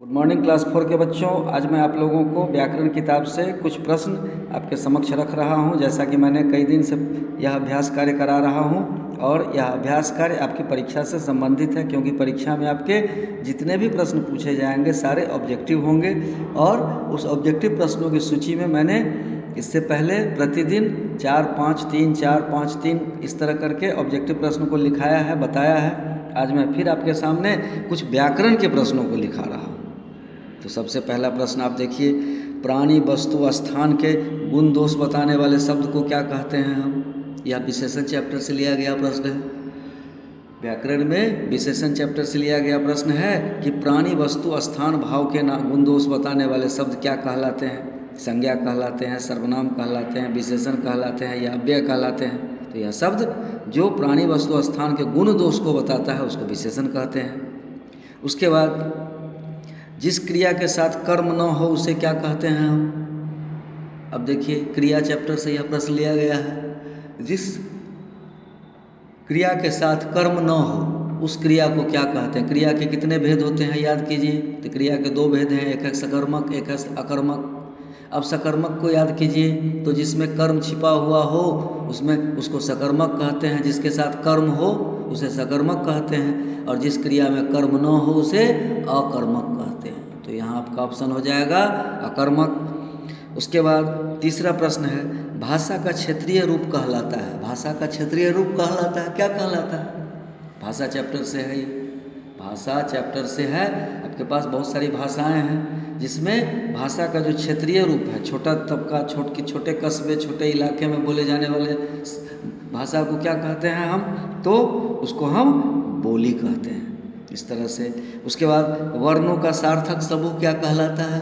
Good morning class 4 के बच्चों। आज मैं आप लोगों को व्याकरण किताब से कुछ प्रश्न आपके समक्ष रख रहा हूं। जैसा कि मैंने कई दिन से यह अभ्यास कार्य करा रहा हूं और यह अभ्यास कार्य आपकी परीक्षा से संबंधित है, क्योंकि परीक्षा में आपके जितने भी प्रश्न पूछे जाएंगे सारे ऑब्जेक्टिव होंगे। और उस ऑब्जेक्टिव प्रश्नों की सूची में मैंने इससे पहले प्रतिदिन 4, 5, 3, 4, 5, 3 इस तरह करके ऑब्जेक्टिव प्रश्नों को लिखाया है, बताया है। आज मैं फिर आपके सामने कुछ व्याकरण के प्रश्नों को लिखा रहा हूँ। तो सबसे पहला प्रश्न आप देखिए, प्राणी वस्तु स्थान के गुण दोष बताने वाले शब्द को क्या कहते हैं हम? यह विशेषण चैप्टर से लिया गया प्रश्न है। व्याकरण में विशेषण चैप्टर से लिया गया प्रश्न है कि प्राणी वस्तु स्थान भाव के गुण दोष बताने वाले शब्द क्या कहलाते हैं? संज्ञा कहलाते हैं, सर्वनाम कहलाते हैं, विशेषण कहलाते हैं या अव्यय कहलाते हैं? तो यह शब्द जो प्राणी वस्तु स्थान के गुण दोष को बताता है उसको विशेषण कहते हैं। उसके बाद जिस क्रिया के साथ कर्म न हो उसे क्या कहते हैं हम? अब देखिए, क्रिया चैप्टर से यह प्रश्न लिया गया है। जिस क्रिया के साथ कर्म न हो उस क्रिया को क्या कहते हैं? क्रिया के कितने भेद होते हैं याद कीजिए। तो क्रिया के 2 भेद हैं, एक है सकर्मक, एक है अकर्मक। अब सकर्मक को याद कीजिए, तो जिसमें कर्म छिपा हुआ हो उसमें उसको सकर्मक कहते हैं, जिसके साथ कर्म हो उसे सकर्मक कहते हैं, और जिस क्रिया में कर्म न हो उसे अकर्मक कहते हैं। तो यहाँ आपका ऑप्शन हो जाएगा अकर्मक। उसके बाद तीसरा प्रश्न है, भाषा का क्षेत्रीय रूप कहलाता है। भाषा का क्षेत्रीय रूप कहलाता है, क्या कहलाता है? भाषा चैप्टर से है ये, भाषा चैप्टर से है। आपके पास बहुत सारी भाषाएं हैं जिसमें भाषा का जो क्षेत्रीय रूप है, छोटा तबका, छोटे कस्बे, छोटे इलाके में बोले जाने वाले भाषा को क्या कहते हैं हम? तो उसको हम बोली कहते हैं, इस तरह से। उसके बाद वर्णों का सार्थक समूह क्या कहलाता है?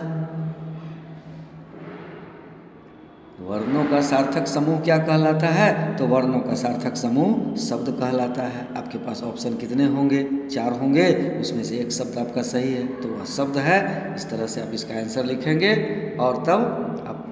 वर्णों का सार्थक समूह क्या कहलाता है? तो वर्णों का सार्थक समूह शब्द कहलाता है। आपके पास ऑप्शन कितने होंगे? 4 होंगे, उसमें से एक शब्द आपका सही है तो वह शब्द है। इस तरह से आप इसका आंसर लिखेंगे और तब आप